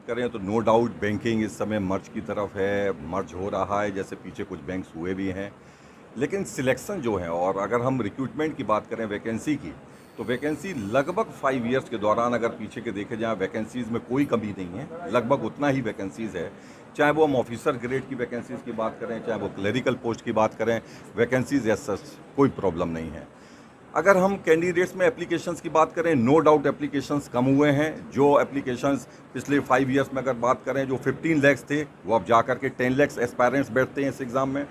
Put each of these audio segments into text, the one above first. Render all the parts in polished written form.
करें तो no doubt banking इस समय मर्ज की तरफ है, मर्ज हो रहा है, जैसे पीछे कुछ बैंक्स हुए भी हैं। लेकिन सिलेक्शन जो है, और अगर हम रिक्रूटमेंट की बात करें वैकेंसी की, तो वैकेंसी लगभग 5 इयर्स के दौरान अगर पीछे के देखे जाएँ वैकेंसीज़ में कोई कमी नहीं है, लगभग उतना ही वैकेंसीज़ है। चाहे वो हम ऑफिसर ग्रेड की वैकेंसीज़ की बात करें, चाहे वो क्लरिकल पोस्ट की बात करें, वैकेंसीज़ एज सच कोई प्रॉब्लम नहीं है। अगर हम कैंडिडेट्स में एप्लीकेशंस की बात करें, नो डाउट एप्लीकेशंस कम हुए हैं। जो एप्लीकेशंस पिछले 5 इयर्स में अगर बात करें, जो 15 लाख थे, वो अब जा करके 10 लाख एस्पायरेंट्स बैठते हैं इस एग्ज़ाम में।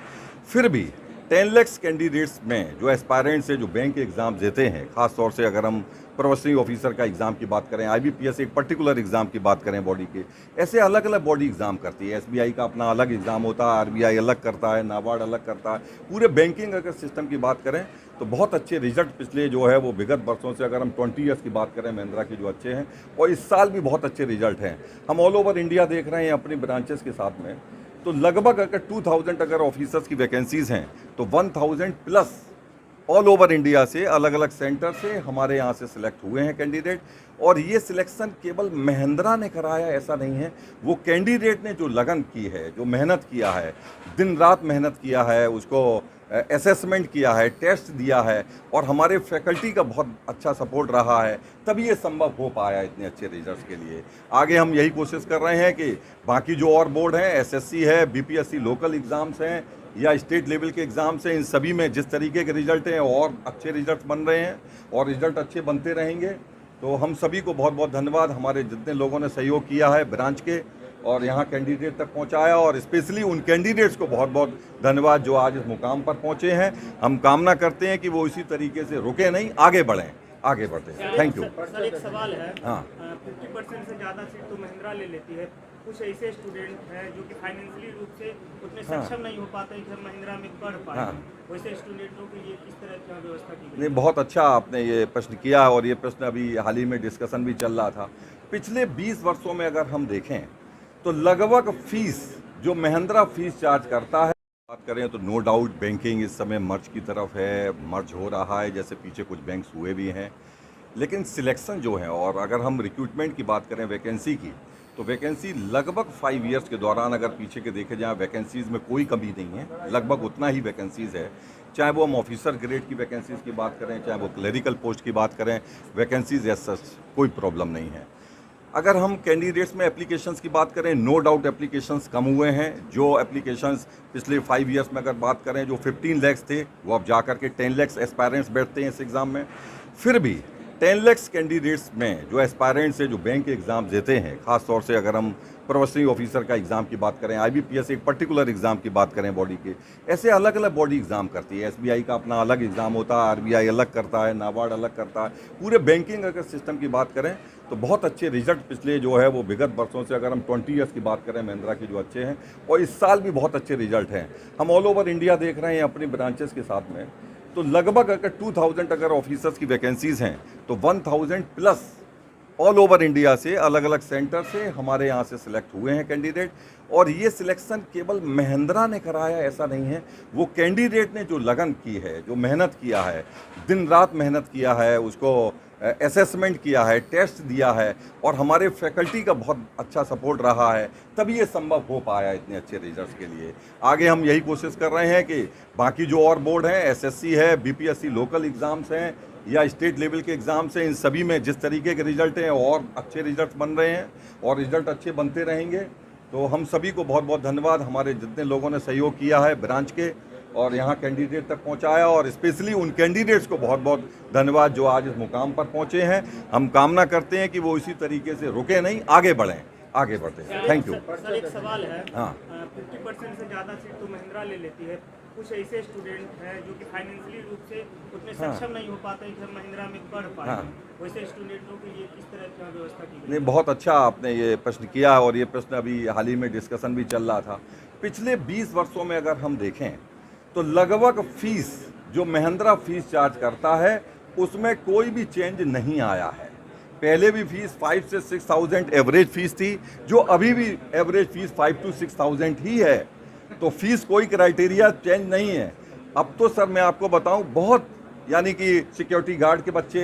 फिर भी 10 लाख कैंडिडेट्स में जो एस्पायरेंट्स हैं, जो बैंक के एग्ज़ाम देते हैं, ख़ास तौर से अगर हम प्रोबेशनरी ऑफिसर का एग्ज़ाम की बात करें, IBPS एक पर्टिकुलर एग्ज़ाम की बात करें बॉडी के, ऐसे अलग अलग बॉडी एग्ज़ाम करती है। SBI का अपना अलग एग्ज़ाम होता है, RBI अलग करता है, नाबार्ड अलग करता है। पूरे बैंकिंग अगर सिस्टम की बात करें तो बहुत अच्छे रिजल्ट पिछले जो है वो विगत वर्षों से, अगर हम 20 ईयर्स की बात करें महिंद्रा के, जो अच्छे हैं, और इस साल भी बहुत अच्छे रिजल्ट हैं। हम ऑल ओवर इंडिया देख रहे हैं अपनी ब्रांचेस के साथ में, तो लगभग अगर 2000 अगर ऑफिसर्स की वैकेंसीज़ हैं तो 1000 प्लस ऑल ओवर इंडिया से, अलग अलग सेंटर से हमारे यहाँ से सिलेक्ट हुए हैं कैंडिडेट। और ये सिलेक्शन केवल महिंद्रा ने कराया ऐसा नहीं है, वो कैंडिडेट ने जो लगन की है, जो मेहनत किया है, दिन रात मेहनत किया है, उसको असेसमेंट किया है, टेस्ट दिया है, और हमारे फैकल्टी का बहुत अच्छा सपोर्ट रहा है, तभी ये संभव हो पाया इतने अच्छे रिजल्ट्स के लिए। आगे हम यही कोशिश कर रहे हैं कि बाकी जो और बोर्ड हैं, SSC है, BPSC लोकल एग्ज़ाम्स हैं, या स्टेट लेवल के एग्ज़ाम्स हैं, इन सभी में जिस तरीके के रिजल्ट हैं और अच्छे रिजल्ट बन रहे हैं और रिजल्ट अच्छे बनते रहेंगे। तो हम सभी को बहुत बहुत धन्यवाद, हमारे जितने लोगों ने सहयोग किया है ब्रांच के और यहाँ कैंडिडेट तक पहुँचाया, और स्पेशली उन कैंडिडेट्स को बहुत बहुत धन्यवाद जो आज इस मुकाम पर पहुँचे हैं। हम कामना करते हैं कि वो इसी तरीके से रुके नहीं, आगे बढ़ें, आगे बढ़ते हैं। Thank you. सर, एक सवाल है। हाँ, 50% से ज़्यादा सीट तो महिंद्रा ले लेती है। कुछ ऐसे स्टूडेंट हैं जो कि फाइनेंशियली रूप से उतने सक्षम नहीं हो पाते कि हम महिंद्रा में पढ़ पाए। हाँ। वैसे स्टूडेंटों के लिए किस तरह की व्यवस्था की गई? नहीं, बहुत अच्छा आपने ये प्रश्न किया है, और ये प्रश्न अभी हाल ही में डिस्कशन भी चल रहा था। पिछले 20 वर्षों में अगर हम देखें तो लगभग फीस जो महिंद्रा फीस चार्ज करता है, बात करें तो नो डाउट बैंकिंग इस समय मर्ज की तरफ है, मर्ज हो रहा है, जैसे पीछे कुछ बैंक्स हुए भी हैं। लेकिन सिलेक्शन जो है, और अगर हम रिक्रूटमेंट की बात करें वैकेंसी की, तो वैकेंसी लगभग 5 इयर्स के दौरान अगर पीछे के देखे जाएँ वैकेंसीज़ में कोई कमी नहीं है, लगभग उतना ही वैकेंसीज़ है। चाहे वो हम ऑफिसर ग्रेड की वैकेंसीज़ की बात करें, चाहे वो क्लरिकल पोस्ट की बात करें, वैकेंसीज़ एज सच कोई प्रॉब्लम नहीं है। अगर हम कैंडिडेट्स में एप्लीकेशंस की बात करें, नो डाउट एप्लीकेशंस कम हुए हैं। जो एप्लीकेशंस पिछले 5 इयर्स में अगर बात करें, जो 15 लाख थे, वो अब जा करके 10 लाख एस्पायरेंट्स बैठते हैं इस एग्ज़ाम में। फिर भी 10 लाख कैंडिडेट्स में जो एस्पायरेंट्स हैं, जो बैंक के एग्ज़ाम देते हैं, ख़ास तौर से अगर हम प्रोबेशनरी ऑफिसर का एग्ज़ाम की बात करें, IBPS एक पर्टिकुलर एग्ज़ाम की बात करें बॉडी के, ऐसे अलग अलग बॉडी एग्ज़ाम करती है। SBI का अपना अलग एग्ज़ाम होता है, RBI अलग करता है, नाबार्ड अलग करता है। पूरे बैंकिंग अगर सिस्टम की बात करें तो बहुत अच्छे रिजल्ट पिछले जो है वो विगत वर्षों से, अगर हम 20 ईयर्स की बात करें महिंद्रा के, जो अच्छे हैं, और इस साल भी बहुत अच्छे रिजल्ट हैं। हम ऑल ओवर इंडिया देख रहे हैं अपनी ब्रांचेस के साथ में, तो लगभग अगर 2000 अगर ऑफिसर्स की वैकेंसीज़ हैं तो 1000 प्लस ऑल ओवर इंडिया से, अलग अलग सेंटर से हमारे यहाँ से सिलेक्ट हुए हैं कैंडिडेट। और ये सिलेक्शन केवल महिंद्रा ने कराया ऐसा नहीं है, वो कैंडिडेट ने जो लगन की है, जो मेहनत किया है, दिन रात मेहनत किया है, उसको असेसमेंट किया है, टेस्ट दिया है, और हमारे फैकल्टी का बहुत अच्छा सपोर्ट रहा है, तभी ये संभव हो पाया इतने अच्छे रिजल्ट्स के लिए। आगे हम यही कोशिश कर रहे हैं कि बाकी जो और बोर्ड हैं, SSC है, BPSC लोकल एग्ज़ाम्स हैं, या स्टेट लेवल के एग्ज़ाम्स हैं, इन सभी में जिस तरीके के रिजल्ट हैं और अच्छे रिजल्ट बन रहे हैं और रिजल्ट अच्छे बनते रहेंगे। तो हम सभी को बहुत बहुत धन्यवाद, हमारे जितने लोगों ने सहयोग किया है ब्रांच के और यहाँ कैंडिडेट तक पहुँचाया, और स्पेशली उन कैंडिडेट्स को बहुत बहुत धन्यवाद जो आज इस मुकाम पर पहुँचे हैं। हम कामना करते हैं कि वो इसी तरीके से रुके नहीं, आगे बढ़ें, आगे बढ़ते हैं। Thank you. सर, एक सवाल है। हाँ, 50% से ज़्यादा सीट तो महिंद्रा ले लेती है। कुछ ऐसे स्टूडेंट हैं जो कि फाइनेंशियली रूप से उतने सक्षम नहीं हो पाते कि हम महिंद्रा में पढ़ पाए। हाँ। वैसे स्टूडेंटों के लिए किस तरह की व्यवस्था की गई? नहीं, बहुत अच्छा आपने ये प्रश्न किया है, और ये प्रश्न अभी हाल ही में डिस्कशन भी चल रहा था। पिछले 20 वर्षों में अगर हम देखें तो लगभग फीस जो महिंद्रा फीस चार्ज करता है, उसमें कोई भी चेंज नहीं आया है। पहले भी फीस 5 से 6,000 एवरेज फीस थी, जो अभी भी एवरेज फीस 5 to 6,000 ही है। तो फीस कोई क्राइटेरिया चेंज नहीं है। अब तो सर मैं आपको बताऊं, बहुत यानी कि सिक्योरिटी गार्ड के बच्चे,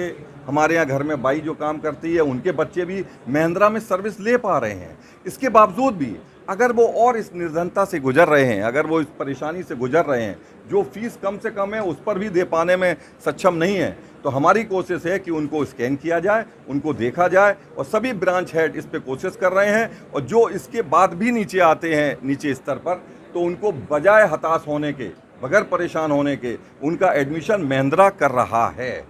हमारे यहाँ घर में बाई जो काम करती है उनके बच्चे भी महिंद्रा में सर्विस ले पा रहे हैं। इसके बावजूद भी अगर वो और इस निर्धनता से गुजर रहे हैं, अगर वो इस परेशानी से गुजर रहे हैं, जो फीस कम से कम है उस पर भी दे पाने में सक्षम नहीं है, तो हमारी कोशिश है कि उनको स्कैन किया जाए, उनको देखा जाए, और सभी ब्रांच हेड इस पे कोशिश कर रहे हैं। और जो इसके बाद भी नीचे आते हैं नीचे स्तर पर, तो उनको बजाय हताश होने के, बगैर परेशान होने के, उनका एडमिशन महिंद्रा कर रहा है।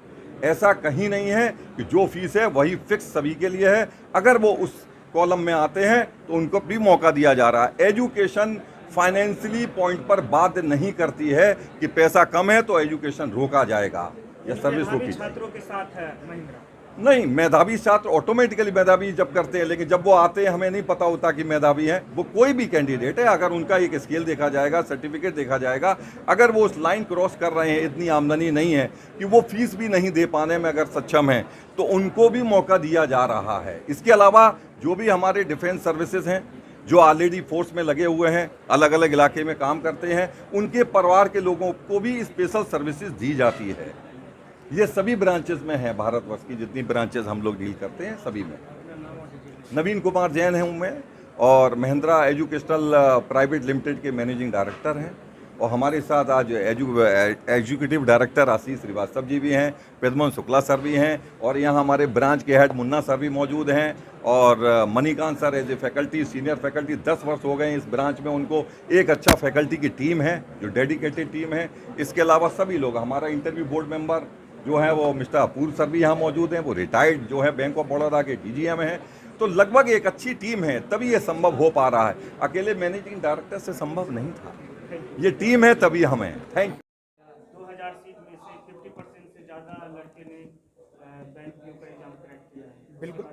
ऐसा कहीं नहीं है कि जो फीस है वही फिक्स सभी के लिए है। अगर वो उस कॉलम में आते हैं तो उनको भी मौका दिया जा रहा है। एजुकेशन फाइनेंशियली पॉइंट पर बाध्य नहीं करती है कि पैसा कम है तो एजुकेशन रोका जाएगा या सर्विस रोकी जाएगी। छात्रों के साथ है महिंद्रा? नहीं, मेधावी छात्र ऑटोमेटिकली मेधावी जब करते हैं, लेकिन जब वो आते हैं हमें नहीं पता होता कि मेधावी हैं। वो कोई भी कैंडिडेट है, अगर उनका एक स्केल देखा जाएगा, सर्टिफिकेट देखा जाएगा, अगर वो उस लाइन क्रॉस कर रहे हैं, इतनी आमदनी नहीं है कि वो फीस भी नहीं दे पाने में अगर सक्षम है, तो उनको भी मौका दिया जा रहा है। इसके अलावा जो भी हमारे डिफेंस सर्विसेज हैं, जो ऑलरेडी फोर्स में लगे हुए हैं, अलग अलग इलाके में काम करते हैं, उनके परिवार के लोगों को भी स्पेशल सर्विसेज दी जाती है। ये सभी ब्रांचेस में है, भारतवर्ष की जितनी ब्रांचेस हम लोग डील करते हैं सभी में। नवीन कुमार जैन हूँ मैं, और महिंद्रा एजुकेशनल प्राइवेट लिमिटेड के मैनेजिंग डायरेक्टर हैं। और हमारे साथ आज एग्जीक्यूटिव डायरेक्टर आशीष श्रीवास्तव जी भी हैं, पेदमोहन शुक्ला सर भी हैं, और यहाँ हमारे ब्रांच के हेड मुन्ना सर भी मौजूद हैं, और Manikant sir as a faculty, senior faculty 10 वर्ष हो गए हैं इस ब्रांच में उनको। एक अच्छा फैकल्टी की टीम है जो डेडिकेटेड टीम है। इसके अलावा सभी लोग, हमारा इंटरव्यू बोर्ड मेंबर जो है वो मिस्टर अपूर्व सर भी यहाँ मौजूद हैं, वो रिटायर्ड जो है बैंक ऑफ बड़ौदा के DGM हैं। तो लगभग एक अच्छी टीम है, तभी ये संभव हो पा रहा है। अकेले मैनेजिंग डायरेक्टर से संभव नहीं था, ये टीम है तभी हम हैं। Thank you. 2000 सीट में से 50% से ज़्यादा लड़के ने बैंक का एग्जाम क्रैक किया है। बिल्कुल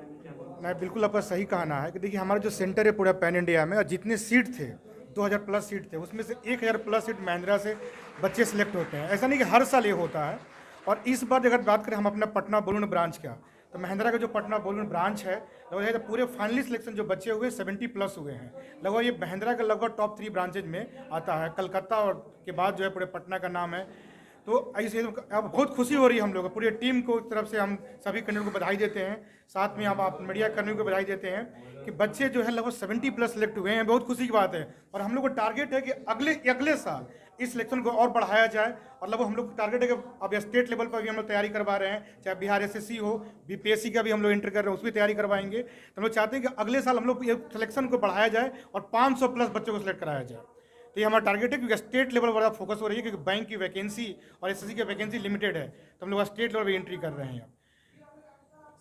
नहीं, बिल्कुल आपका सही कहना है कि देखिए हमारा जो सेंटर है पूरा पैन इंडिया में, और जितने सीट थे 2000 प्लस सीट थे, उसमें से 1000 प्लस सीट महिंद्रा से बच्चे सिलेक्ट होते हैं। ऐसा नहीं कि हर साल ये होता है। और इस बार अगर बात करें हम अपना पटना बलून ब्रांच का, तो महिंद्रा का जो पटना बलून ब्रांच है, लगभग पूरे फाइनली सिलेक्शन जो बच्चे हुए 70 प्लस हुए हैं। लगभग ये महिंद्रा का लगभग टॉप 3 ब्रांचेज में आता है। कलकत्ता और के बाद जो है पूरे पटना का नाम है। तो ऐसे अब बहुत खुशी हो रही है हम लोग, पूरी टीम को तरफ से हम सभी कैंडिडेट को बधाई देते हैं। साथ में हम आप मीडिया कर्मियों को बधाई देते हैं कि बच्चे जो है लगभग 70 प्लस सिलेक्ट हुए हैं। बहुत खुशी की बात है। और हम लोग को टारगेट है कि अगले साल इस सिलेक्शन को और बढ़ाया जाए। और लगभग हम लोग को टारगेट है कि अब स्टेट लेवल पर भी हम लोग तैयारी करवा रहे हैं, चाहे बिहार SSC हो, BPSC का भी हम लोग एंटर कर रहे हैं, उसकी तैयारी करवाएंगे। तो हम लोग चाहते हैं कि अगले साल हम लोग सिलेक्शन को बढ़ाया जाए और 500 प्लस बच्चों को सिलेक्ट कराया जाए। तो ये हमारा टारगेट है, क्योंकि स्टेट लेवल पर फोकस हो रही है, क्योंकि बैंक की वैकेंसी और SSC की वैकेंसी लिमिटेड है। तो हम लोग स्टेट लेवल पर एंट्री कर रहे हैं।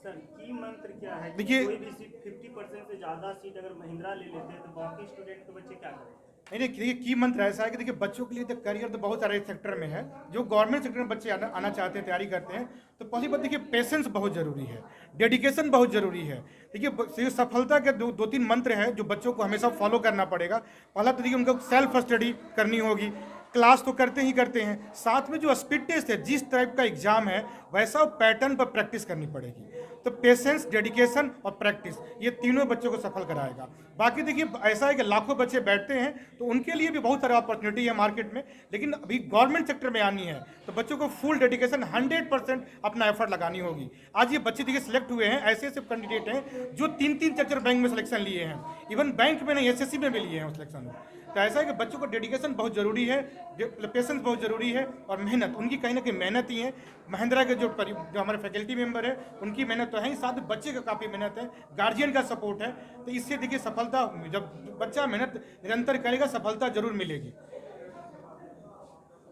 सर की मंत्र क्या है? देखिए, कोई भी सीट 50% से ज़्यादा सीट अगर महिंद्रा ले लेते हैं तो बाकी स्टूडेंट के बच्चे क्या करें? नहीं, देखिए की मंत्र ऐसा है कि देखिए बच्चों के लिए तो करियर तो बहुत सारे सेक्टर में है। जो गवर्नमेंट सेक्टर में बच्चे आना चाहते हैं, तैयारी करते हैं, तो पहली बात देखिए पेशेंस बहुत जरूरी है, डेडिकेशन बहुत जरूरी है। देखिए सफलता के दो तीन मंत्र हैं जो बच्चों को हमेशा फॉलो करना पड़ेगा। पहला तो देखिए उनको सेल्फ स्टडी करनी होगी। क्लास तो करते ही करते हैं, साथ में जो स्पीड टेस्ट है, जिस टाइप का एग्जाम है वैसा पैटर्न पर प्रैक्टिस करनी पड़ेगी। तो पेशेंस, डेडिकेशन और प्रैक्टिस, ये तीनों बच्चों को सफल कराएगा। बाकी देखिए ऐसा है कि लाखों बच्चे बैठते हैं, तो उनके लिए भी बहुत सारी अपॉर्चुनिटी है मार्केट में, लेकिन अभी गवर्नमेंट सेक्टर में आनी है तो बच्चों को फुल डेडिकेशन 100% अपना एफर्ट लगानी होगी। आज ये बच्चे देखिए सिलेक्ट हुए हैं, ऐसे ऐसे कैंडिडेट हैं जो 3-4 बैंक में सिलेक्शन लिए हैं, इवन बैंक में नहीं SSC में भी लिए हैं सिलेक्शन। तो ऐसा है कि बच्चों को डेडिकेशन बहुत ज़रूरी है, पेशेंस बहुत ज़रूरी है, और मेहनत, उनकी कहीं ना कहीं मेहनत ही है। महिंद्रा के जो हमारे फैकल्टी मेंबर है उनकी मेहनत तो है ही, साथ में बच्चे का काफ़ी मेहनत है, गार्जियन का सपोर्ट है। तो इससे देखिए सफलता, जब बच्चा मेहनत निरंतर करेगा सफलता जरूर मिलेगी।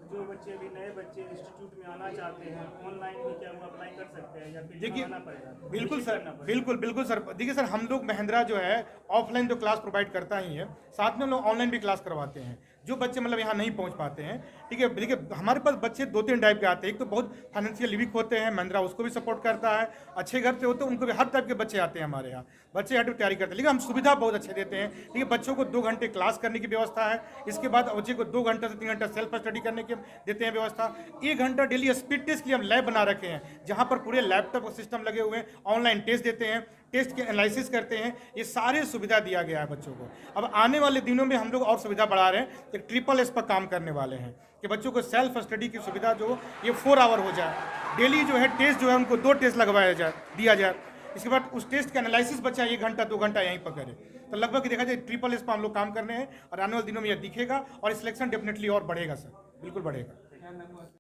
जो बच्चे अभी नए बच्चे इंस्टीट्यूट में आना चाहते हैं, ऑनलाइन भी क्या वो अप्लाई कर सकते हैं या फिर देखिए आना पड़ेगा? बिल्कुल सर, बिल्कुल सर। देखिए सर, हम लोग महिंद्रा जो है ऑफलाइन तो क्लास प्रोवाइड करता ही है, साथ में हम लोग ऑनलाइन भी क्लास करवाते हैं। जो बच्चे मतलब यहाँ नहीं पहुँच पाते हैं, ठीक है, देखिए हमारे पास बच्चे 2-3 टाइप के आते हैं। एक तो बहुत फाइनेंशियल वीक होते हैं, महिंद्रा उसको भी सपोर्ट करता है। अच्छे घर से होते हैं, उनको भी हर टाइप के बच्चे आते हैं हमारे यहाँ, बच्चे यहाँ तैयारी करते हैं। लेकिन हम सुविधा बहुत अच्छे देते हैं। देखिए बच्चों को 2 घंटे क्लास करने की व्यवस्था है, इसके बाद बच्चे को 2 घंटे से 3 घंटा सेल्फ स्टडी करने की देते हैं व्यवस्था। 1 घंटा डेली स्पीड टेस्ट के लिए हम लैब बना रखे हैं, जहाँ पर पूरे लैपटॉप सिस्टम लगे हुए हैं, ऑनलाइन टेस्ट देते हैं, टेस्ट के एनालिसिस करते हैं। ये सारे सुविधा दिया गया है बच्चों को। अब आने वाले दिनों में हम लोग और सुविधा बढ़ा रहे हैं एक ट्रिपल एस पर काम करने वाले हैं कि बच्चों को सेल्फ स्टडी की सुविधा जो ये 4 आवर हो जाए। डेली जो है टेस्ट जो है उनको 2 टेस्ट लगवाया जाए, दिया जाए। इसके बाद उस टेस्ट का एनालिसिस बच्चा 1 घंटा 2 घंटा यहीं पर करे। तो लगभग देखा जाए ट्रिपल एस पर हम लोग काम कर रहे हैं और आने वाले दिनों में यह दिखेगा और सिलेक्शन डेफिनेटली और बढ़ेगा सर, बिल्कुल बढ़ेगा।